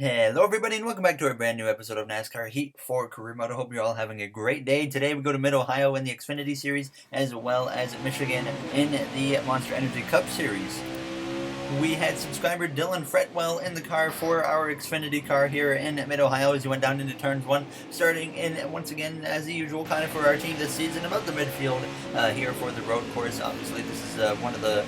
Hello, everybody, and welcome back to a brand new episode of NASCAR Heat for Career Mode. I hope you're all having a great day. Today, we go to Mid-Ohio in the Xfinity Series, as well as Michigan in the Monster Energy Cup Series. We had subscriber Dylan Fretwell in the car for our Xfinity car here in Mid-Ohio as he went down into turns one, starting in, once again, as usual, kind of for our team this season, about the midfield here for the road course. Obviously, this is one of the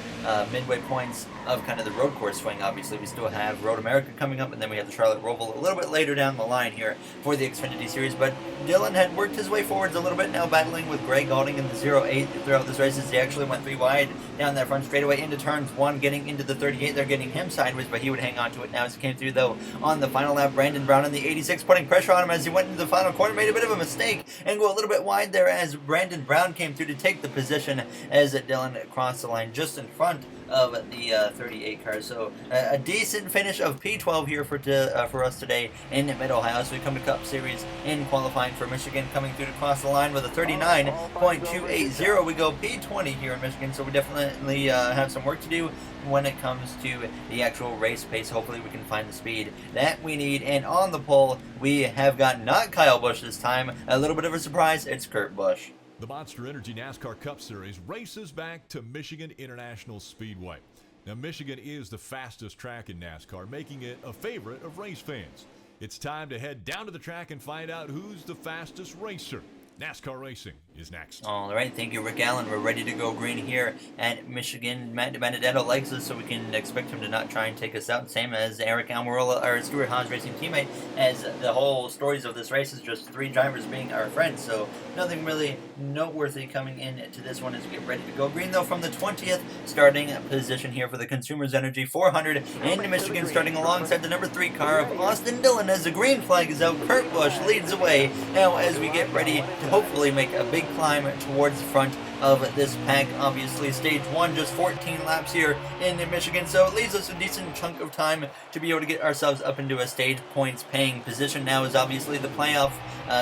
midway points of kind of the road course swing. Obviously, we still have Road America coming up, and then we have the Charlotte Roval a little bit later down the line here for the Xfinity Series. But Dylan had worked his way forwards a little bit, now battling with Greg Galding in the 0-8 throughout this race. He actually went 3 wide down that front straightaway into turns one, getting into the 38. They're getting him sideways, but he would hang on to it now as he came through, though, on the final lap. Brandon Brown in the 86, putting pressure on him as he went into the final corner, made a bit of a mistake and go a little bit wide there as Brandon Brown came through to take the position as Dylan crossed the line just in front of the 38 car. So a decent finish of P12 here for us today in Mid-Ohio. So we come to Cup Series in qualifying for Michigan, coming through to cross the line with a 39.280. We go P20 here in Michigan, so we definitely have some work to do when it comes to the actual race pace. Hopefully we can find the speed that we need. And on the pole, we have got not Kyle Busch this time. A little bit of a surprise, it's Kurt Busch. The Monster Energy NASCAR Cup Series races back to Michigan International Speedway. Now, Michigan is the fastest track in NASCAR, making it a favorite of race fans. It's time to head down to the track and find out who's the fastest racer. NASCAR Racing is next. All right, thank you, Rick Allen. We're ready to go green here at Michigan. Matt Benedetto likes us, so we can expect him to not try and take us out. Same as Eric Almirola, our Stuart Haas Racing teammate, as the whole stories of this race is just 3 drivers being our friends. So nothing really noteworthy coming into this one as we get ready to go green, though, from the 20th starting position here for the Consumers Energy 400 in Michigan, starting alongside the number 3 car of Austin Dillon as the green flag is out. Kurt Busch leads the way now as we get ready to hopefully make a big climb towards the front of this pack. Obviously, stage 1, just 14 laps here in Michigan, so it leaves us a decent chunk of time to be able to get ourselves up into a stage points paying position. Now is obviously the playoff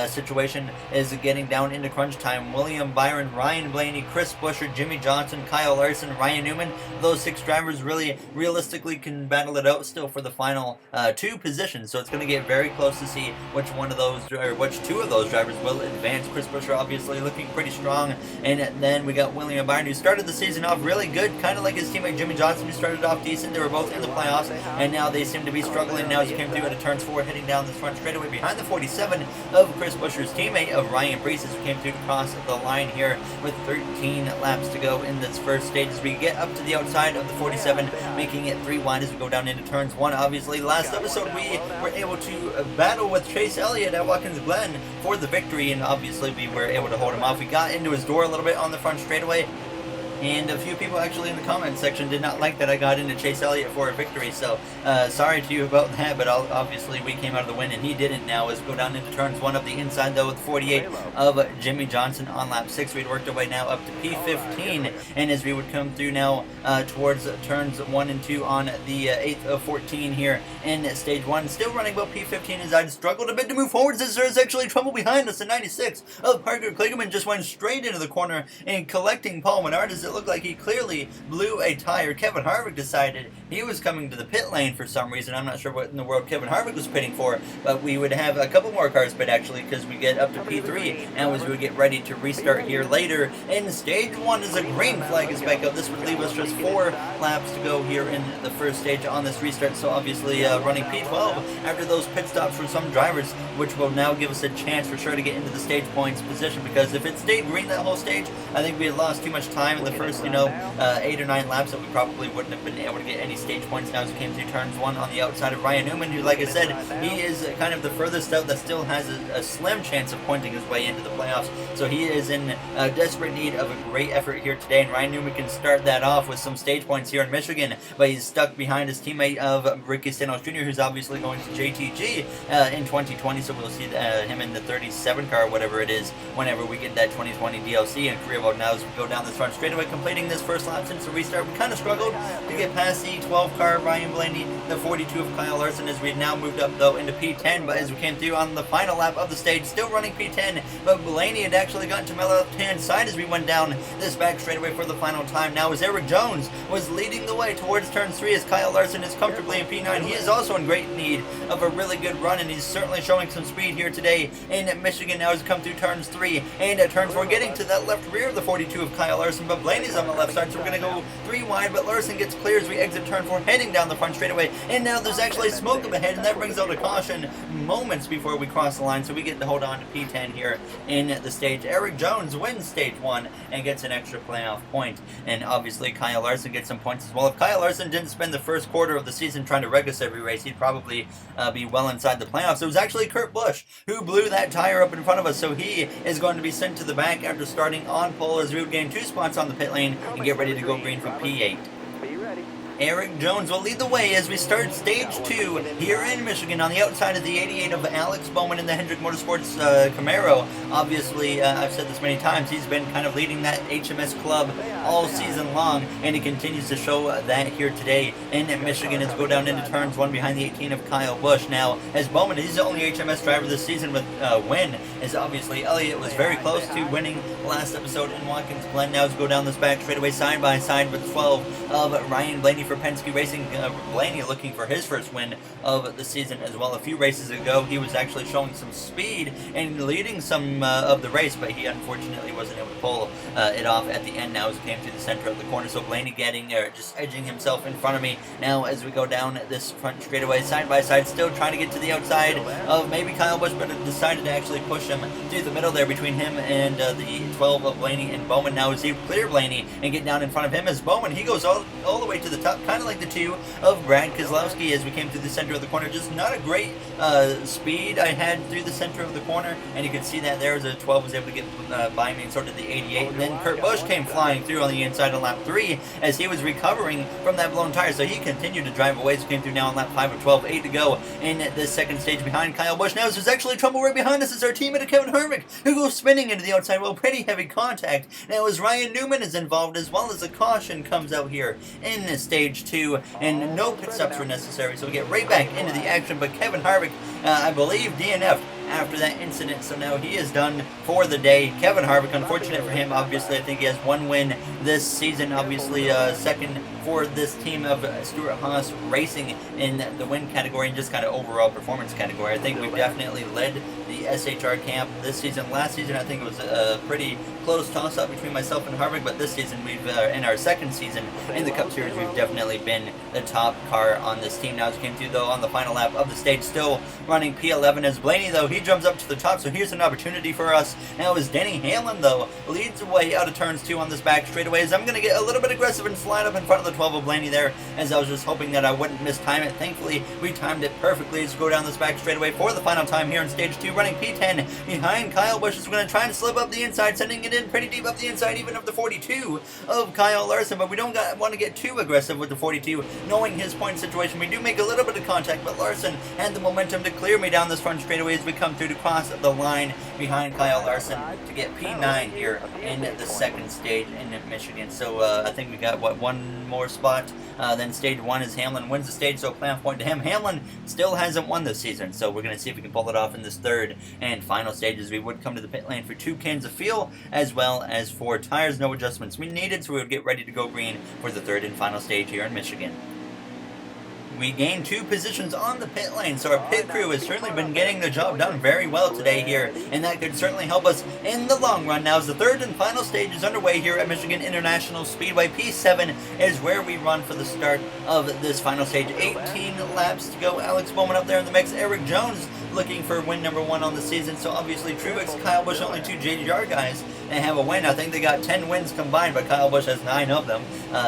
situation is getting down into crunch time. William Byron, Ryan Blaney, Chris Buescher, Jimmy Johnson, Kyle Larson, Ryan Newman, those 6 drivers really realistically can battle it out still for the final 2 positions, so it's going to get very close to see which one of those, or which 2 of those drivers will advance. Chris Buescher obviously looking pretty strong, and then we got William Byron, who started the season off really good, kind of like his teammate Jimmy Johnson, who started off decent. They were both in the playoffs, and now they seem to be struggling now as he came through at a turns 4, heading down this front straightaway behind the 47 of Chris Buescher's teammate of Ryan Preece, as we came through to cross the line here with 13 laps to go in this first stage as we get up to the outside of the 47, making it 3 wide as we go down into turns 1. Obviously, last episode we were able to battle with Chase Elliott at Watkins Glen for the victory, and obviously we were able to hold him off. We got into his door a little bit on the front straightaway, and a few people actually in the comments section did not like that I got into Chase Elliott for a victory, so sorry to you about that, but obviously we came out of the win and he didn't. Now as we go down into turns 1 of the inside, though, with 48 of Jimmy Johnson on lap 6, we'd worked our way now up to P15, and as we would come through now towards turns 1 and 2 on the 8th of 14 here in stage 1, still running about P15 as I'd struggled a bit to move forwards as there's actually trouble behind us. The 96 of Parker Kligerman just went straight into the corner and collecting Paul Menard as it looked like he clearly blew a tire. Kevin Harvick decided he was coming to the pit lane for some reason. I'm not sure what in the world Kevin Harvick was pitting for, but we would have a couple more cars pit actually, because we get up to P3 and as we would get ready to restart here later in stage 1 as a green flag is back up. This would leave us just 4 laps to go here in the first stage on this restart, so obviously running P12 after those pit stops for some drivers, which will now give us a chance for sure to get into the stage points position, because if it stayed green that whole stage, I think we had lost too much time in the first 8 or 9 laps that we probably wouldn't have been able to get any stage points now as we came through turns 1 on the outside of Ryan Newman, who, like I said, he is kind of the furthest out that still has a slim chance of pointing his way into the playoffs, so he is in desperate need of a great effort here today, and Ryan Newman can start that off with some stage points here in Michigan, but he's stuck behind his teammate of Ricky Stenhouse Jr., who's obviously going to JTG in 2020, so we'll see him in the 37 car, whatever it is, whenever we get that 2020 DLC in career mode. Now as we go down this front straightaway, completing this first lap since the restart. We kind of struggled to get past the 12 car Ryan Blaney, the 42 of Kyle Larson, as we now moved up though into P10. But as we came through on the final lap of the stage, still running P10, but Blaney had actually gotten to my left-hand side as we went down this back straightaway for the final time. Now as Eric Jones was leading the way towards turn 3, as Kyle Larson is comfortably in P9. He is also in great need of a really good run, and he's certainly showing some speed here today in Michigan. Now as we come through turns 3 and turn 4, getting to that left rear of the 42 of Kyle Larson, but Blaney's on the left side, so we're going to go 3 wide, but Larson gets clear as we exit turn 4, heading down the front straightaway, and now there's actually smoke up ahead, and that brings out a caution moments before we cross the line, so we get to hold on to P10 here in the stage. Eric Jones wins stage 1 and gets an extra playoff point, and obviously Kyle Larson gets some points as well. If Kyle Larson didn't spend the first quarter of the season trying to wreck us every race, he'd probably be well inside the playoffs. It was actually Kurt Busch who blew that tire up in front of us, so he is going to be sent to the back after starting on pole, as we would gain 2 spots on the pit lane and get ready to go green from P8. Eric Jones will lead the way as we start stage 2 here in Michigan on the outside of the 88 of Alex Bowman in the Hendrick Motorsports Camaro. Obviously, I've said this many times, he's been kind of leading that HMS club all season long, and he continues to show that here today in Michigan as we go down into turns 1 behind the 18 of Kyle Busch. Now, as Bowman, he's the only HMS driver this season with win, as obviously Elliott was very close to winning last episode in Watkins Glen. Now as we go down this back straightaway side by side with 12 of Ryan Blaney for Penske Racing. Blaney looking for his first win of the season as well. A few races ago, he was actually showing some speed and leading some of the race, but he unfortunately wasn't able to pull it off at the end now as it came to the center of the corner. So Blaney getting just edging himself in front of me now as we go down this front straightaway side by side, still trying to get to the outside of maybe Kyle Busch, but decided to actually push him through the middle there between him and the 12 of Blaney and Bowman. Now as he clear Blaney and get down in front of him, as Bowman, he goes all the way to the top, kind of like the 2 of Brad Keselowski as we came through the center of the corner. Just not a great speed I had through the center of the corner, and you can see that there as the 12 was able to get by me and so did the 88. And then Kurt Busch came flying through on the inside on lap 3 as he was recovering from that blown tire, so he continued to drive away. So came through now on lap 5 of 12, 8 to go in this second stage behind Kyle Busch. Now there's actually trouble right behind us as our teammate Kevin Harvick, who goes spinning into the outside. Well, pretty heavy contact. Now as Ryan Newman is involved, as well as a caution comes out here in stage 2, and no pit stops were necessary, so we get right back into the action. But Kevin Harvick, I believe, DNF'd after that incident, so now he is done for the day. Kevin Harvick, unfortunate for him, obviously I think he has 1 win this season, obviously second for this team of Stuart Haas Racing in the win category and just kind of overall performance category. I think we've definitely led the SHR camp this season. Last season I think it was a pretty close toss-up between myself and Harvick, but this season we've in our second season in the Cup Series, we've definitely been the top car on this team. Now as came through though on the final lap of the stage, still running P11 as Blaney though, he jumps up to the top, so here's an opportunity for us. Now as Denny Hamlin though leads the way out of turns 2 on this back straightaway, as I'm going to get a little bit aggressive and slide up in front of the 12 of Blaney there, as I was just hoping that I wouldn't mistime it. Thankfully we timed it perfectly as we go down this back straightaway for the final time here in stage 2, running P10 behind Kyle Busch, as we're going to try and slip up the inside, sending it in pretty deep up the inside even of the 42 of Kyle Larson, but we don't want to get too aggressive with the 42, knowing his point situation. We do make a little bit of contact, but Larson had the momentum to clear me down this front straightaway as we come through to cross the line behind Kyle Larson to get P9 here in the second stage in Michigan. So I think we got, what, 1 more spot, then stage 1 is Hamlin wins the stage, so playoff point to him. Hamlin still hasn't won this season, so we're going to see if we can pull it off in this third and final stage, as we would come to the pit lane for 2 cans of fuel as well as 4 tires. No adjustments we needed, so we would get ready to go green for the third and final stage here in Michigan. We gained 2 positions on the pit lane, so our pit crew has certainly been getting the job done very well today here, and that could certainly help us in the long run. Now as the third and final stage is underway here at Michigan International Speedway, P7 is where we run for the start of this final stage. 18 laps to go. Alex Bowman up there in the mix. Eric Jones looking for win number 1 on the season, so obviously Truex, Kyle Busch, only 2 JGR guys and have a win. I think they got 10 wins combined, but Kyle Busch has 9 of them.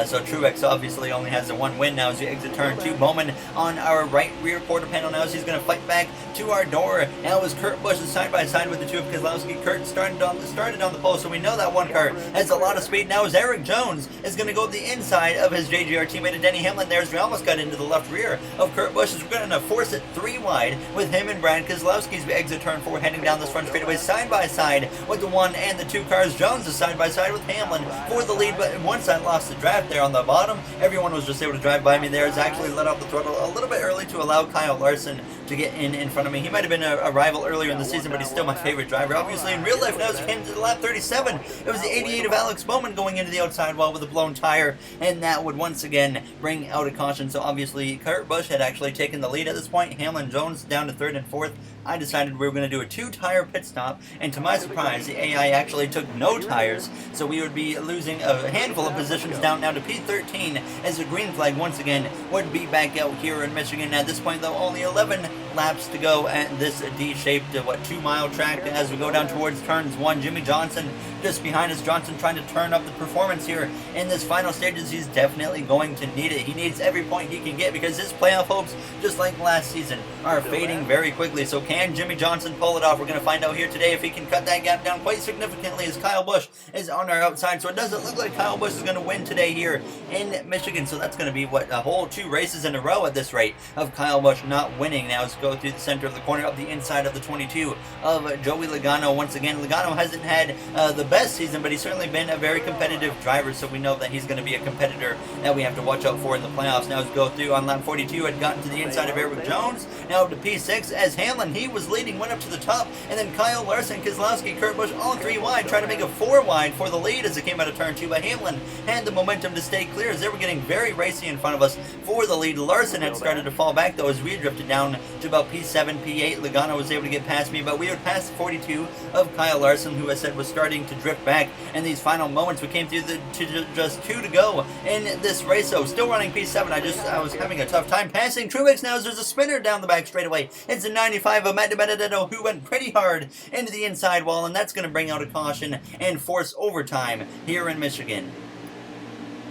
So Truex obviously only has the 1 win now as we exit turn 2. Bowman on our right rear quarter panel now as he's going to fight back to our door. Now as Kurt Busch is side by side with the 2 of Keselowski. Kurt started on the pole, so we know that 1 car has a lot of speed. Now as Eric Jones is going to go the inside of his JGR teammate Denny Hamlin there, as we almost got into the left rear of Kurt Busch, as we're going to force it 3 wide with him and Brad Brad Keselowski's exit turn 4, heading down this front straightaway side by side with the 1 and the 2 cars. Jones is side by side with Hamlin for the lead, but once I lost the draft there on the bottom, everyone was just able to drive by me there. It's actually let off the throttle a little bit early to allow Kyle Larson to get in front of me. He might have been a rival earlier in the season, but he's still my favorite driver. Obviously, in real life now, as we came to the lap 37, it was the 88 of Alex Bowman going into the outside wall with a blown tire, and that would once again bring out a caution. So obviously, Kurt Busch had actually taken the lead at this point. Hamlin Jones down to 3rd and 4th. I decided we were going to do a 2-tire pit stop, and to my surprise, the AI actually took no tires, so we would be losing a handful of positions down now to P13 as the green flag once again would be back out here in Michigan. At this point, though, only 11 laps to go at this D-shaped, 2-mile track as we go down towards turns 1. Jimmy Johnson just behind us. Johnson trying to turn up the performance here in this final stages. He's definitely going to need it. He needs every point he can get because his playoff hopes, just like last season, are fading very quickly. So can Jimmy Johnson pull it off? We're going to find out here today if he can cut that gap down quite significantly as Kyle Busch is on our outside. So it doesn't look like Kyle Busch is going to win today here in Michigan. So that's going to be, a whole 2 races in a row at this rate of Kyle Busch not winning. Now let's go through the center of the corner up the inside of the 22 of Joey Logano. Once again, Logano hasn't had the best season, but he's certainly been a very competitive driver, so we know that he's going to be a competitor that we have to watch out for in the playoffs. Now let's go through on lap 42, had gotten to the inside of Eric Jones, now up to P6 as Hamlin, he was leading, went up to the top, and then Kyle Larson, Keselowski, Kurt Busch, all 3 wide, trying to make a 4 wide for the lead as it came out of turn 2, but Hamlin had the momentum to stay clear as they were getting very racy in front of us for the lead. Larson had started to fall back though as we drifted down to about P7, P8. Logano was able to get past me, but we would pass 42 of Kyle Larson, who I said was starting to drift back in these final moments. We came through to just 2 to go in this race, so still running P7. I was having a tough time passing Truex now as there's a spinner down the back straightaway. It's a 95 of Matt Benedetto who went pretty hard into the inside wall, and that's going to bring out a caution and force overtime here in Michigan.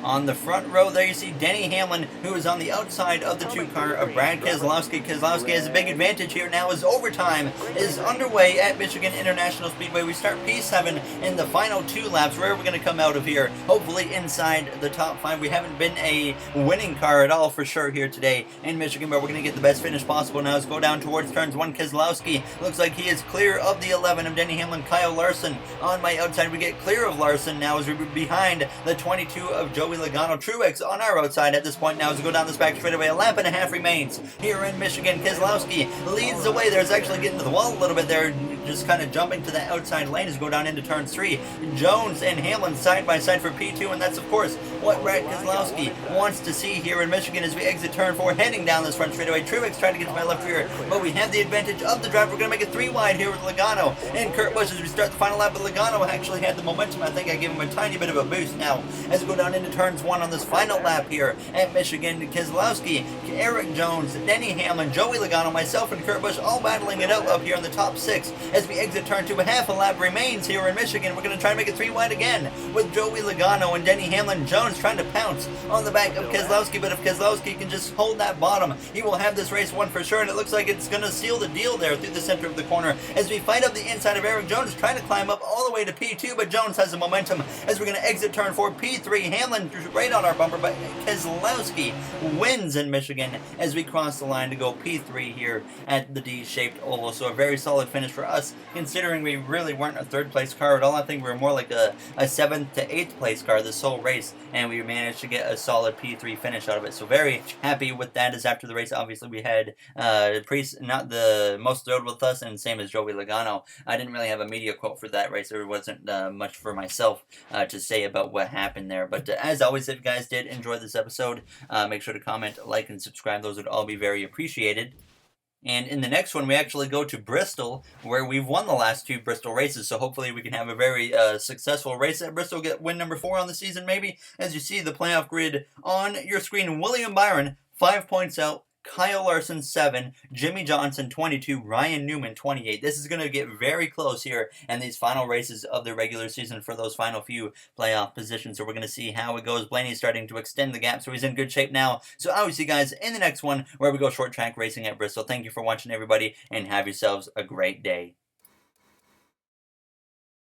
On the front row there you see Denny Hamlin, who is on the outside of the 2 car of Brad Keselowski. Keselowski has a big advantage here now as overtime is underway at Michigan International Speedway. We start P7 in the final 2 laps. Where are we going to come out of here? Hopefully inside the top 5. We haven't been a winning car at all for sure here today in Michigan, but we're going to get the best finish possible now. Let's go down towards turns 1. Keselowski looks like he is clear of the 11 of Denny Hamlin. Kyle Larson on my outside. We get clear of Larson now as we're behind the 22 of Joey Logano. Truex on our outside at this point now as we go down this back straightaway. A lap and a half remains here in Michigan. Keselowski leads the way there. It's actually getting to the wall a little bit there, just kind of jumping to the outside lane as we go down into turn 3. Jones and Hamlin side by side for P2, and that's of course what Brad Keselowski wants to see here in Michigan as we exit turn 4, heading down this front straightaway. Truex trying to get to my left rear, but we have the advantage of the drive. We're going to make it 3 wide here with Logano and Kurt Busch as we start the final lap, but Logano actually had the momentum. I think I gave him a tiny bit of a boost now as we go down into turns 1 on this final lap here at Michigan. Keselowski, Eric Jones, Denny Hamlin, Joey Logano, myself, and Kurt Busch all battling it out up here in the top 6 as we exit turn 2. Half a lap remains here in Michigan. We're going to try to make it 3 wide again with Joey Logano and Denny Hamlin. Jones trying to pounce on the back of Keselowski, but if Keselowski can just hold that bottom, he will have this race won for sure, and it looks like it's going to seal the deal there through the center of the corner as we fight up the inside of Eric Jones, trying to climb up all the way to P2, but Jones has the momentum as we're going to exit turn 4. P3, Hamlin right on our bumper, but Keselowski wins in Michigan as we cross the line to go P3 here at the D-shaped oval. So a very solid finish for us, considering we really weren't a 3rd place car at all. I think we were more like a 7th to 8th place car this whole race, and we managed to get a solid P3 finish out of it. So very happy with that, as after the race, obviously we had Priest not the most thrilled with us, and same as Joey Logano. I didn't really have a media quote for that race. There wasn't much for myself to say about what happened there. But as always, if you guys did enjoy this episode, make sure to comment, like, and subscribe. Those would all be very appreciated. And in the next one, we actually go to Bristol, where we've won the last 2 Bristol races. So hopefully we can have a very successful race at Bristol, get win number 4 on the season maybe. As you see the playoff grid on your screen, William Byron, 5 points out. Kyle Larson 7, Jimmy Johnson 22, Ryan Newman 28. This is going to get very close here in these final races of the regular season for those final few playoff positions. So we're going to see how it goes. Blaney's starting to extend the gap, so he's in good shape now. So I will see you guys in the next one where we go short track racing at Bristol. Thank you for watching, everybody, and have yourselves a great day.